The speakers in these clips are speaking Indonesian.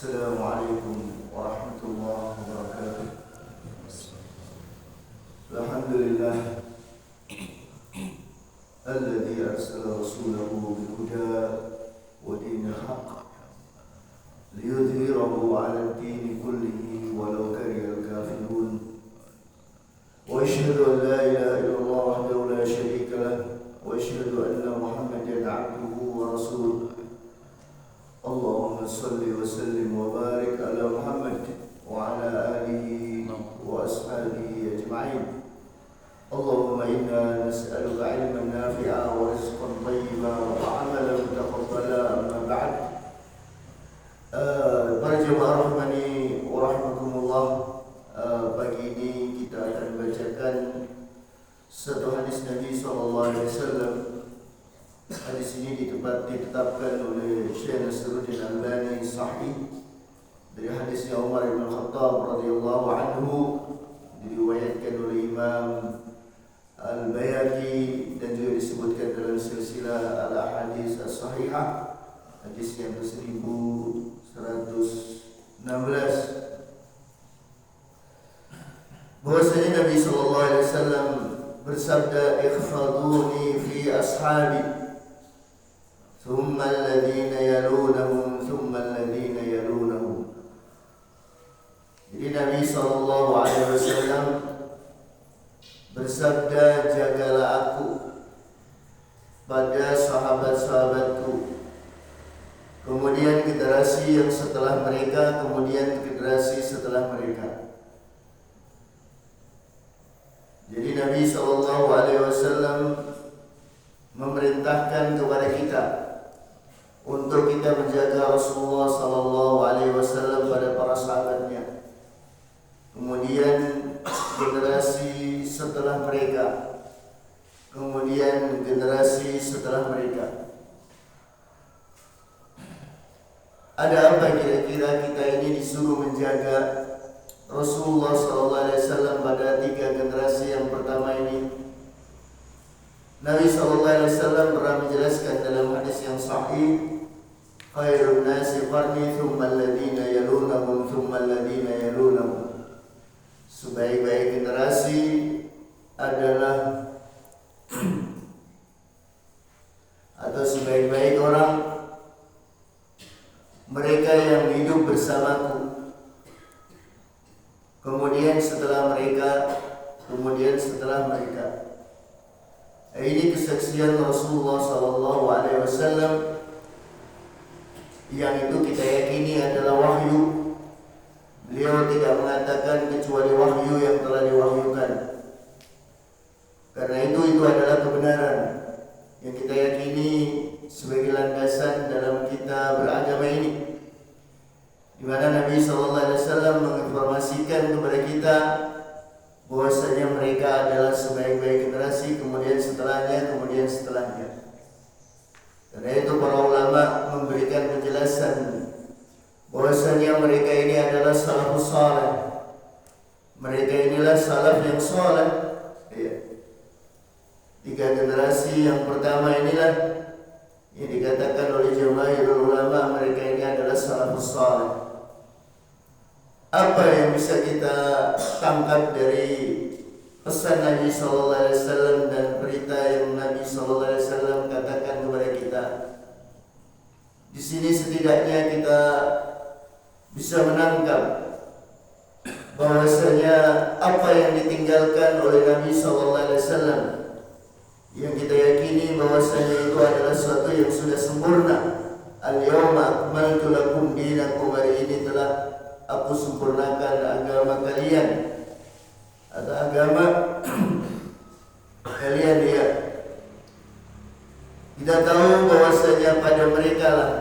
Assalamualaikum warahmatullahi wabarakatuh. Alhamdulillah alladzi arsala rasulahu bil huda wa dinil haqq liyudhhirahu 'ala ad-din kullihi walau karihal kafirun. Wa asyhadu an la ilaha illallah wahdahu la syarika lahu wa asyhadu anna Muhammadan 'abduhu wa rasuluh. Allahumma salli wa sallim wa barik ala Muhammad wa ala alihi wa ashabihi ajma'in. Allahumma inna nas'aluka ilman nafi'a wa rizqan thayyiban wa amalan mutaqabbala, amma ba'd. Para jemaah rahmani wa rahmakumullah, pagi ini kita akan bacakan satu hadis Nabi SAW. Hadis ini ditetapkan oleh Syekh Nasruddin Albani sahih dari hadisnya Umar bin Khattab radhiyallahu anhu, diriwayatkan oleh Imam Al-Bayhaqi dan juga disebutkan dalam silsilah al-ahadits as-sahihah, hadis yang ke-1116, bahwasanya Nabi sallallahu alaihi wasallam bersabda, "Ikhfaduni fi ashabi ثم الذين يلونهم ثم الذين يلونهم." Jadi Nabi SAW bersabda, jagalah aku pada sahabat-sahabatku, kemudian generasi yang setelah mereka, kemudian generasi setelah mereka. Jadi Nabi SAW memerintahkan kepada kita untuk kita menjaga Rasulullah SAW pada para sahabatnya, kemudian generasi setelah mereka, kemudian generasi setelah mereka. Ada apa kira-kira kita ini disuruh menjaga Rasulullah SAW pada tiga generasi yang pertama ini? Nabi SAW pernah menjelaskan dalam hadis yang sahih, khairun nasi qarni thumma alladhina yalunahum thumma alladhina yalunahum. Sebaik-baik generasi adalah atau sebaik-baik orang mereka yang hidup bersamaku, kemudian setelah mereka, kemudian setelah mereka. Ini kesaksian Rasulullah SAW yang itu kita yakini adalah wahyu. Beliau tidak mengatakan kecuali wahyu yang telah diwahyukan. Karena itu adalah kebenaran yang kita yakini sebagai landasan dalam kita beragama ini, di mana Nabi SAW menginformasikan kepada kita bahwasanya mereka adalah sebaik-baik generasi, kemudian setelahnya, kemudian setelahnya. Karena itu para ulama memberikan penjelasan bahwasanya mereka ini adalah salafus saleh. Mereka inilah salaf yang saleh. Tiga generasi yang pertama inilah yang dikatakan oleh jamaahirul ulama, mereka ini adalah salafus saleh. Apa yang bisa kita tangkap dari pesan Nabi SAW dan berita yang Nabi SAW katakan kepada kita? Di sini setidaknya kita bisa menangkap bahwasanya apa yang ditinggalkan oleh Nabi SAW, yang kita yakini bahwasanya itu adalah sesuatu yang sudah sempurna. Al-yawma akmaltu lakum dinakum, hari ini telah aku sempurnakan agama kalian atau agama kalian. Ya, kita tahu bahwasanya pada mereka lah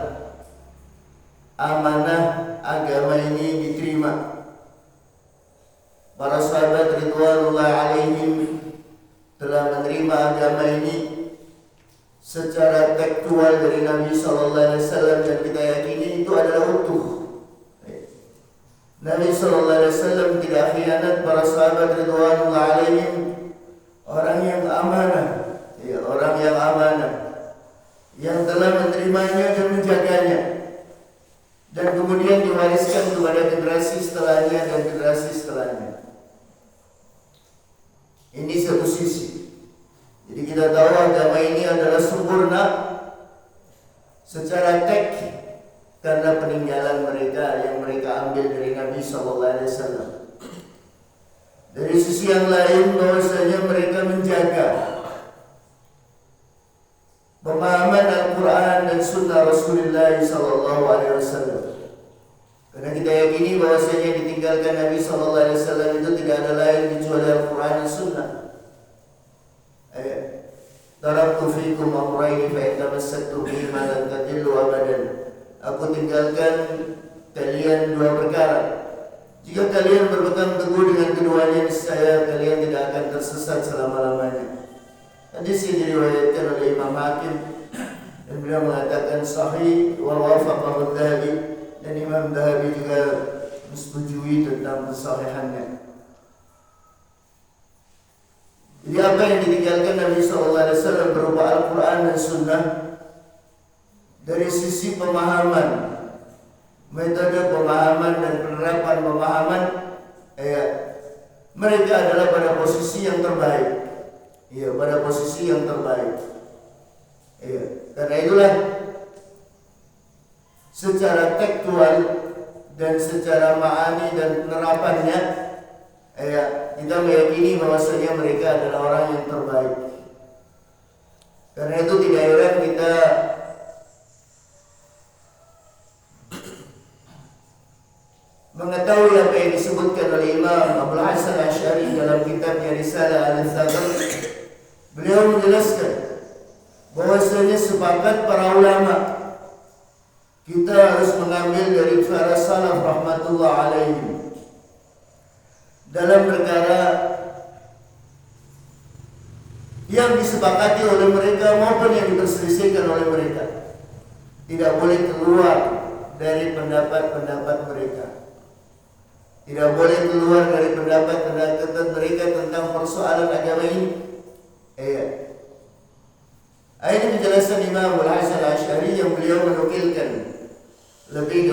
amanah agama ini diterima. Para sahabat ridwanullah alaihim telah menerima agama ini secara tekstual dari Nabi SAW, dan kita yakini itu adalah utuh. Nabi SAW tidak khianat para sahabat ridwanullah alaihim, orang yang amanah, orang yang amanah, yang telah menerimanya dan menjaganya. dan kemudian diwariskan kepada generasi setelahnya dan generasi setelahnya. Ini satu sisi. Jadi kita tahu agama ini adalah sempurna secara teks karena peninggalan mereka yang mereka ambil dari Nabi SAW. Dari sisi yang lain bahwasanya mereka menjaga pemahaman Al-Quran dan Sunnah Rasulullah SAW. Karena kita yakini bahwasanya ditinggalkan Nabi SAW itu tidak ada lain kecuali Al-Quran dan Sunnah. Taraktu fikum amrayni fa in tamassaktum bihima lan tadillu abadan. Aku tinggalkan kalian dua perkara. Jika kalian berpegang teguh dengan keduanya, niscaya kalian tidak akan tersesat selama-lamanya. Hadis ini diriwayatkan oleh Imam Hakim dan beliau mengatakan sahih wa wafaqahu Adz-Dzahabi, dan Imam Dzahabi juga menyetujui tentang kesahihannya. Jadi apa yang ditinggalkan Nabi SAW berupa Al-Quran dan Sunnah dari sisi pemahaman, metode pemahaman dan penerapan pemahaman, mereka adalah pada posisi yang terbaik. Pada posisi yang terbaik. Karena itulah secara tekstual dan secara ma'ani dan penerapannya, kita meyakini bahwasanya mereka adalah orang yang terbaik. Karena itu tidak heran kita mengetahui apa yang disebutkan oleh Imam Abul Hasan Asy'ari dalam kitabnya Risalah Al-Thaqaf. Beliau menjelaskan bahwasanya sepakat para ulama kita harus mengambil dari para salaf rahmatullah alaihim dalam perkara yang disepakati oleh mereka maupun yang diperselisihkan oleh mereka. Tidak boleh keluar dari pendapat-pendapat mereka. Tidak boleh keluar dari pendapat-pendapat mereka tentang persoalan agama ini. Ini penjelasan Imam Al-Hasan Asy'ari yang beliau menukilkan lebih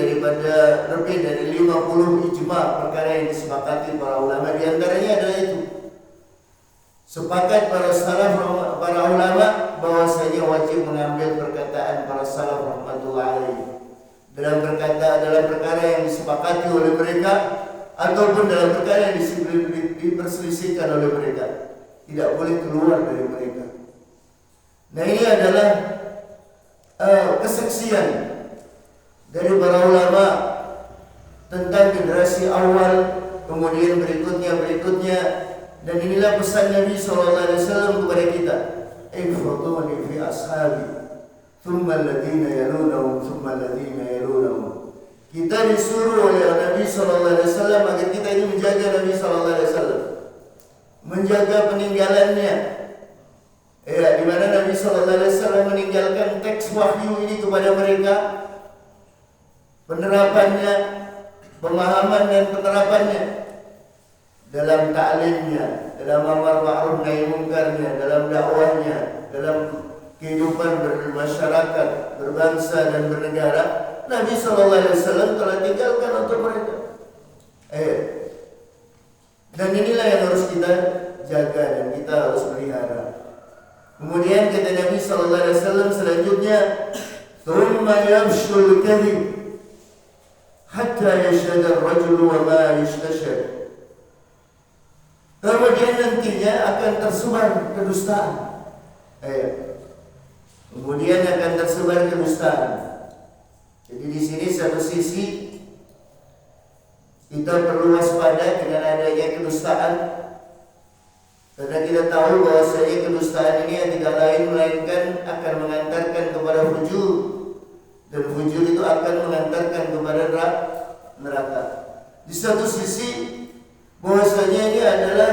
dari 50 ijma perkara yang disepakati para ulama. Di antaranya adalah itu. Sepakat para salaf, para ulama bahwasanya wajib mengambil perkataan para salaf rahmatullah alaihi dalam perkara yang disepakati oleh mereka ataupun dalam perkara yang diperselisihkan oleh mereka. Tidak boleh keluar dari mereka. Nah, ini adalah kesaksian dari para ulama tentang generasi awal, kemudian berikutnya, dan inilah pesan Nabi SAW kepada kita. Infaduni fi ashabi, thumma alladhina yalunahum, thumma alladhina yalunahum. Kita disuruh oleh Nabi SAW agar kita ini menjaga Nabi SAW, menjaga peninggalannya. Di mana Nabi SAW meninggalkan teks wahyu ini kepada mereka, penerapannya, pemahaman dan penerapannya dalam ta'limnya, dalam amar ma'ruf nahi munkarnya, dalam dakwahnya, dalam kehidupan bermasyarakat, berbangsa dan bernegara. Nabi SAW telah tinggalkan untuk mereka. Dan inilah yang harus kita jaga dan kita harus pelihara. Kemudian kata Nabi SAW selanjutnya, "Thumma yafshul kadhib hatta yashhada ar-rajulu wa ma yastashhad." Kemudian nantinya akan tersebar kedustaan. Kemudian akan tersebar kedustaan. Jadi di sini satu sisi kita perlu waspada dengan adanya kedustaan. Karena kita tahu bahwasanya kedustaan ini tidak lain melainkan akan mengantarkan kepada fujur, dan fujur itu akan mengantarkan kepada neraka. Di satu sisi bahwasanya ini adalah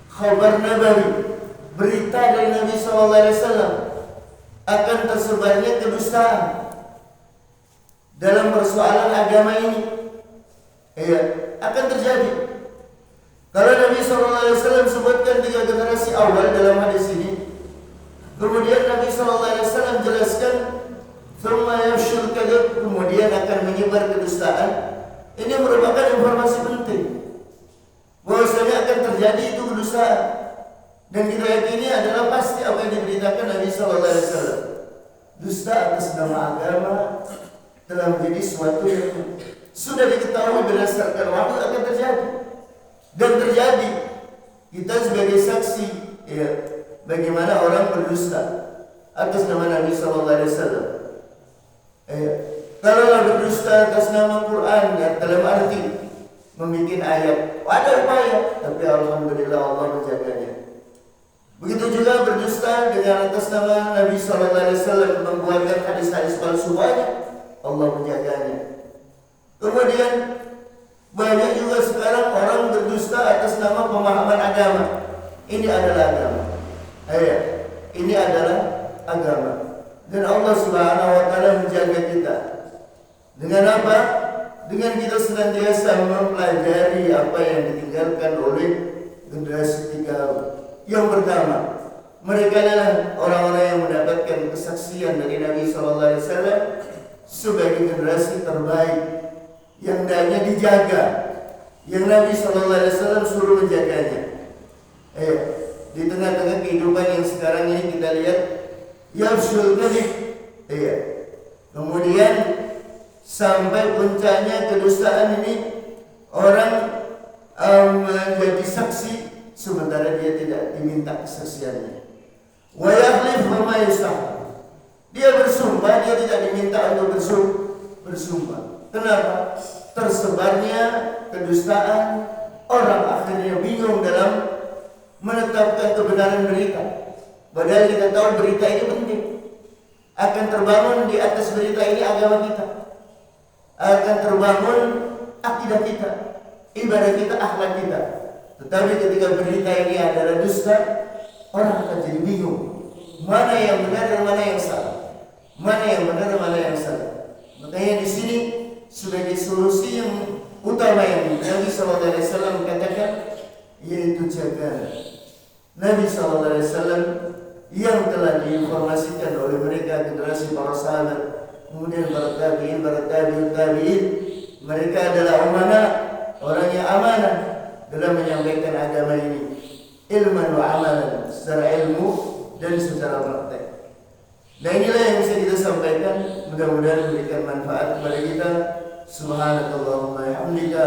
khabar nabawi, berita dari Nabi SAW akan tersebarnya kedustaan dalam persoalan agama ini. Akan terjadi. Kalau Nabi SAW sebutkan 3 generasi awal dalam hadis ini, kemudian Nabi SAW jelaskan thumma yafshul kadhib, kemudian akan menyebar kedustaan. Ini merupakan informasi penting bahwasanya akan terjadi itu kedustaan, dan kita yakini adalah pasti apa yang diberitakan Nabi sallallahu alaihi wasallam. Dusta atas nama agama telah menjadi suatu yang sudah diketahui berdasarkan waktu akan terjadi dan terjadi. Kita sebagai saksi, ya, bagaimana orang berdusta atas nama Nabi sallallahu alaihi wasallam. Kalau berdusta atas nama Quran, ya, dalam arti membuat ayat, ada upaya, tapi alhamdulillah Allah menjaganya. Begitu juga berdusta dengan atas nama Nabi sallallahu alaihi wasallam, membuatkan hadis-hadis palsu, banyak, Allah menjaganya. Kemudian banyak juga sekarang orang berdusta atas nama pemahaman agama. Ini adalah agama. Ini adalah agama. Dan Allah Subhanahu wa taala menjaga kita. Dengan apa? Dengan kita senantiasa mempelajari apa yang ditinggalkan oleh generasi kita. Yang pertama, mereka adalah orang-orang yang mendapatkan kesaksian dari Nabi sallallahu alaihi wasallam sebagai generasi terbaik yang hendaknya dijaga, yang Nabi sallallahu alaihi wasallam suruh menjaganya. Di tengah-tengah kehidupan yang sekarang ini kita lihat yafshul kadhib. Kemudian sampai puncaknya kedustaan ini, orang menjadi saksi sementara dia tidak diminta kesaksiannya. Wa yahlif ma yusah. Dia bersumpah, dia tidak diminta untuk bersumpah. Kenapa? Tersebarnya kedustaan, orang akhirnya bingung dalam menetapkan kebenaran berita. Padahal kita tahu berita ini penting. Akan terbangun di atas berita ini agama kita, akan terbangun akidah kita, ibadah kita, akhlak kita. Tetapi ketika berita ini adalah dusta, orang akan jadi bingung, mana yang benar dan mana yang salah, mana yang benar dan mana yang salah. Makanya di sini sebagai solusi yang utama yang Nabi sallallahu alaihi wasallam katakan, yaitu jaga. Nabi sallallahu alaihi wasallam yang telah diinformasikan oleh mereka generasi para sahabat, kemudian para tabi'in, mereka adalah orang yang amanah dalam menyampaikan agama ini, ilman wa amalan, secara ilmu dan secara praktek. Dan inilah yang bisa kita sampaikan, mudah-mudahan memberikan manfaat kepada kita. Subhanakallahumma hamdika,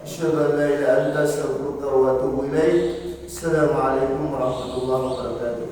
asyhadu an la ilaha illa anta, astaghfiruka wa atubu ilaik. Assalamualaikum warahmatullahi wabarakatuh.